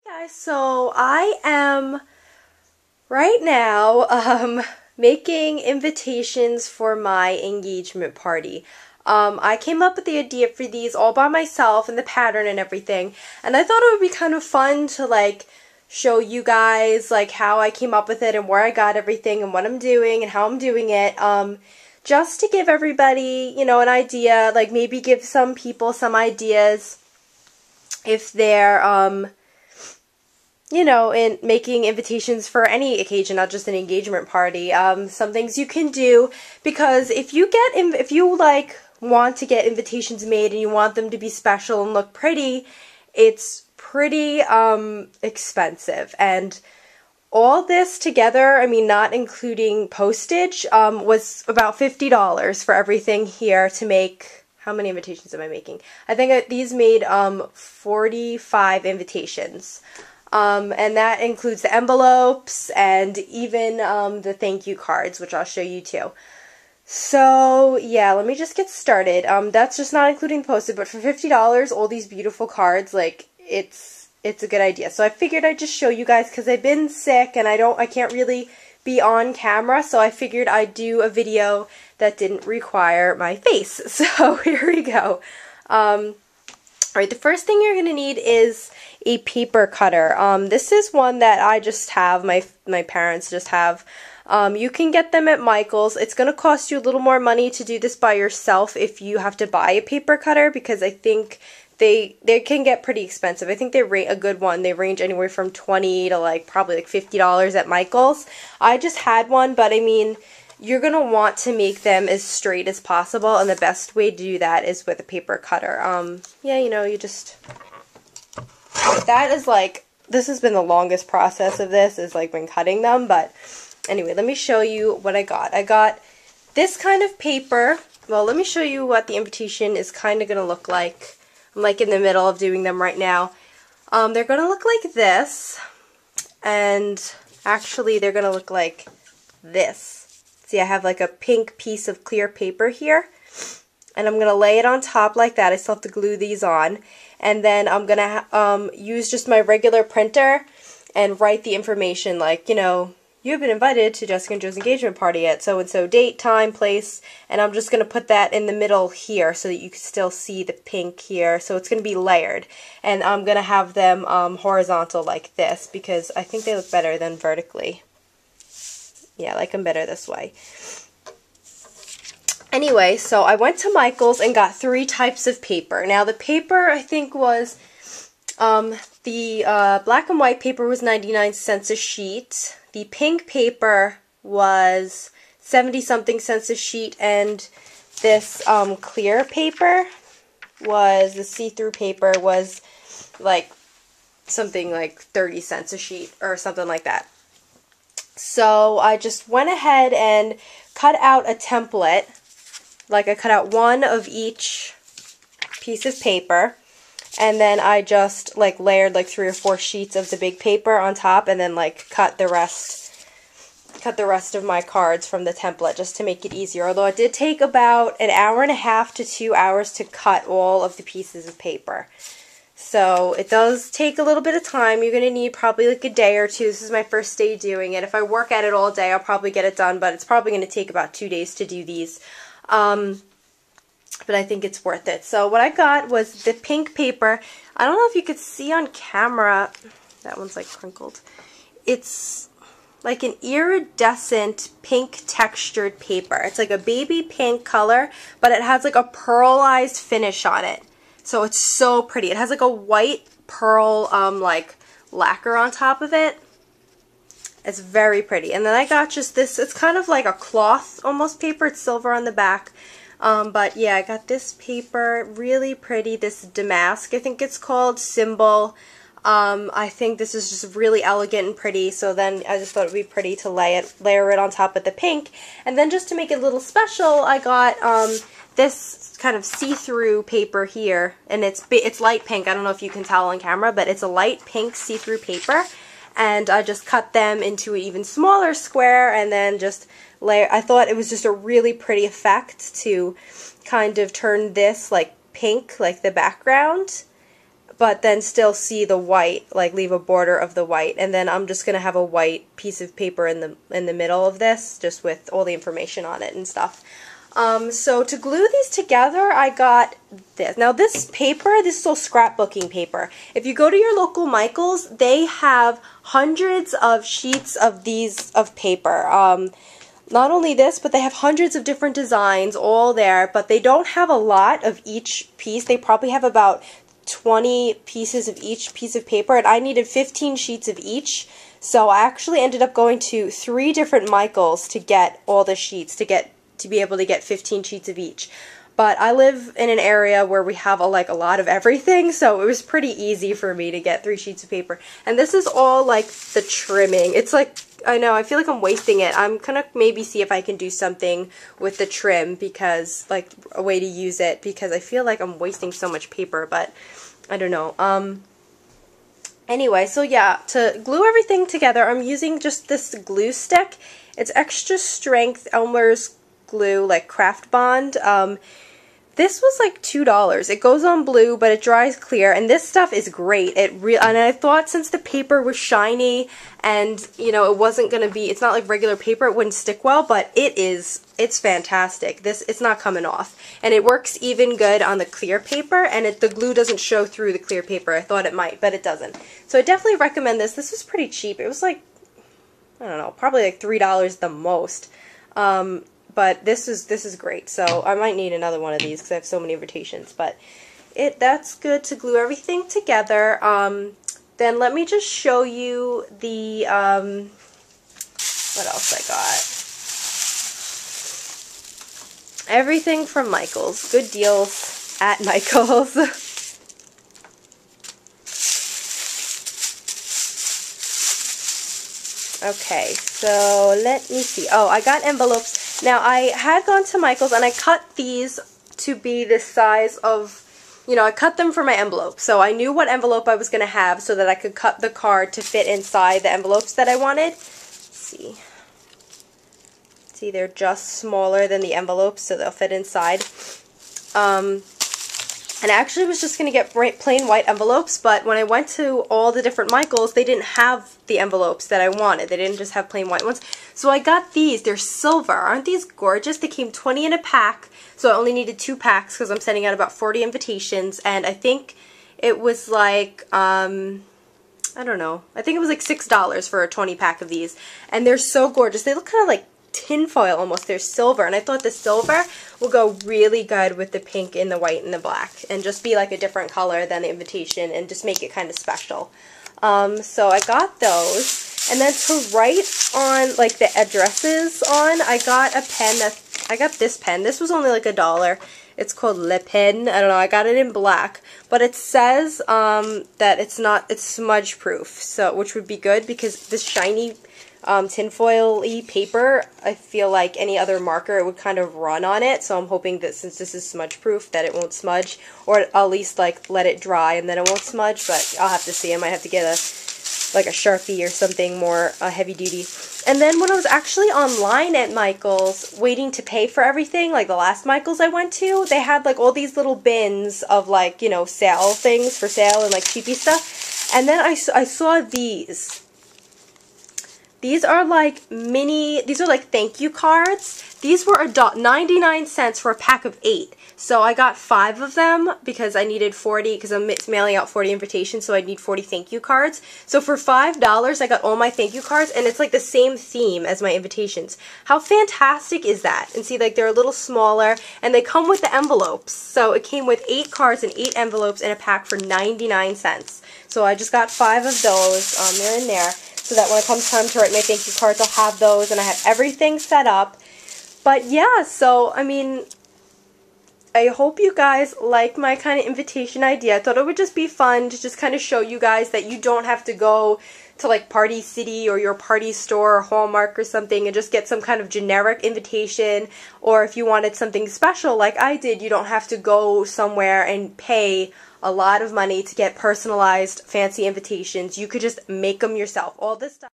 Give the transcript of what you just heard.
Guys, so I am right now making invitations for my engagement party. I came up with the idea for these all by myself and the pattern and everything, and I thought it would be kind of fun to show you guys how I came up with it and where I got everything and what I'm doing and how I'm doing it. Just to give everybody, an idea, maybe give some people some ideas if they're in making invitations for any occasion, not just an engagement party. Some things you can do, because if you want to get invitations made and you want them to be special and look pretty, it's pretty expensive. And all this together, I mean, not including postage, was about $50 for everything here to make. How many invitations am I making? I think these made 45 invitations. And that includes the envelopes and even the thank you cards, which I'll show you too. So yeah, let me just get started. That's just not including postage, but for $50, all these beautiful cards, it's a good idea. So I figured I'd just show you guys, because I've been sick and I can't really be on camera, so I figured I'd do a video that didn't require my face. So here we go. Alright, the first thing you're going to need is a paper cutter. This is one that I just have, my parents just have. You can get them at Michael's. It's going to cost you a little more money to do this by yourself if you have to buy a paper cutter, because I think they can get pretty expensive. I think they rate a good one. They range anywhere from $20 to probably $50 at Michael's. I just had one, but I mean, you're going to want to make them as straight as possible, and the best way to do that is with a paper cutter. Yeah, you just, that is this has been the longest process of this, is when cutting them, but anyway, let me show you what I got. I got this kind of paper. Well, let me show you what the invitation is kind of going to look like. I'm in the middle of doing them right now. They're going to look like this, and actually they're going to look like this. See, I have a pink piece of clear paper here, and I'm going to lay it on top like that. I still have to glue these on, and then I'm going to use just my regular printer and write the information you've been invited to Jessica and Joe's engagement party at so-and-so date, time, place, and I'm just going to put that in the middle here so that you can still see the pink here. So it's going to be layered, and I'm going to have them horizontal like this, because I think they look better than vertically. Yeah, I like them better this way. Anyway, so I went to Michael's and got 3 types of paper. Now, the paper, I think, was, the black and white paper was 99 cents a sheet. The pink paper was 70-something cents a sheet, and this clear paper was, the see-through paper was something like 30 cents a sheet or something like that. So I just went ahead and cut out a template. I cut out one of each piece of paper, and then I just layered 3 or 4 sheets of the big paper on top, and then cut the rest of my cards from the template just to make it easier. Although it did take about 1.5 hours to 2 hours to cut all of the pieces of paper. So it does take a little bit of time. You're going to need probably a day or 2. This is my first day doing it. If I work at it all day, I'll probably get it done, but it's probably going to take about 2 days to do these. But I think it's worth it. So what I got was the pink paper. I don't know if you could see on camera. That one's crinkled. It's an iridescent pink textured paper. It's a baby pink color, but it has a pearlized finish on it. So it's so pretty. It has a white pearl lacquer on top of it. It's very pretty. And then I got just this, it's kind of like a cloth almost paper. It's silver on the back. But yeah, I got this paper, really pretty, this damask, I think it's called, symbol. I think this is just really elegant and pretty, so then I just thought it would be pretty to layer it on top of the pink. And then just to make it a little special, I got this kind of see-through paper here, and it's light pink. I don't know if you can tell on camera, but it's a light pink see-through paper. And I just cut them into an even smaller square, and then just layer. I thought it was just a really pretty effect to kind of turn this pink, the background, but then still see the white, like leave a border of the white. And then I'm just going to have a white piece of paper in the middle of this, just with all the information on it and stuff. So to glue these together, I got this. Now this paper, this is all scrapbooking paper. If you go to your local Michaels, they have hundreds of sheets of these of paper. Not only this, but they have hundreds of different designs all there, but they don't have a lot of each piece. They probably have about 20 pieces of each piece of paper, and I needed 15 sheets of each. So I actually ended up going to 3 different Michaels to get all the sheets, to be able to get 15 sheets of each. But I live in an area where we have a lot of everything, so it was pretty easy for me to get 3 sheets of paper. And this is all like the trimming. It's like, I know, I feel like I'm wasting it. I'm gonna maybe see if I can do something with the trim, because, like, a way to use it, because I feel like I'm wasting so much paper, but I don't know. Anyway, so yeah, to glue everything together, I'm using just this glue stick. It's extra strength Elmer's glue, like Craft Bond. This was like $2. It goes on blue, but it dries clear, and this stuff is great. And I thought, since the paper was shiny and, you know, it wasn't gonna be, it's not like regular paper, it wouldn't stick well, but it's fantastic. It's not coming off. And it works even good on the clear paper, and the glue doesn't show through the clear paper. I thought it might, but it doesn't. So I definitely recommend this. This was pretty cheap. It was like, I don't know, probably like $3 the most. But this is great, so I might need another one of these because I have so many invitations. But that's good to glue everything together. Then let me just show you the what else I got. Everything from Michaels. Good deals at Michaels. Okay, so let me see. Oh, I got envelopes. Now, I had gone to Michaels and I cut these to be the size of, you know, I cut them for my envelope. So I knew what envelope I was going to have so that I could cut the card to fit inside the envelopes that I wanted. Let's see. See, they're just smaller than the envelopes, so they'll fit inside. And I actually was just going to get plain white envelopes, but when I went to all the different Michaels, they didn't have the envelopes that I wanted. They didn't just have plain white ones. So I got these. They're silver. Aren't these gorgeous? They came 20 in a pack, so I only needed 2 packs because I'm sending out about 40 invitations, and I think it was like, I don't know. I think it was like $6 for a 20 pack of these, and they're so gorgeous. They look kind of like tinfoil almost. They're silver, and I thought the silver will go really good with the pink and the white and the black, and just be like a different color than the invitation, and just make it kind of special. So I got those, and then to write on like the addresses on, I got a pen. I got this pen. This was only like $1. It's called Le Pen. I don't know. I got it in black, but it says that it's smudge proof, so which would be good because this shiny tinfoil-y paper, I feel like any other marker, it would kind of run on it, so I'm hoping that since this is smudge proof that it won't smudge, or at least like let it dry and then it won't smudge, but I'll have to see. I might have to get a Sharpie or something more heavy duty. And then when I was actually online at Michaels waiting to pay for everything, like the last Michaels I went to, they had like all these little bins of like, you know, sale things for sale and like cheapy stuff, and then I saw these. These are like these are like thank you cards. These were 99 cents for a pack of 8. So I got 5 of them because I needed 40, because I'm mailing out 40 invitations, so I need 40 thank you cards. So for $5, I got all my thank you cards, and it's like the same theme as my invitations. How fantastic is that? And see, like they're a little smaller, and they come with the envelopes. So it came with 8 cards and 8 envelopes in a pack for 99 cents. So I just got 5 of those. They're in there, so that when it comes time to write my thank you cards, I'll have those, and I have everything set up. But yeah, so, I mean, I hope you guys like my kind of invitation idea. I thought it would just be fun to just kind of show you guys that you don't have to go to like Party City or your party store or Hallmark or something and just get some kind of generic invitation. Or if you wanted something special like I did, you don't have to go somewhere and pay a lot of money to get personalized fancy invitations. You could just make them yourself. All this stuff.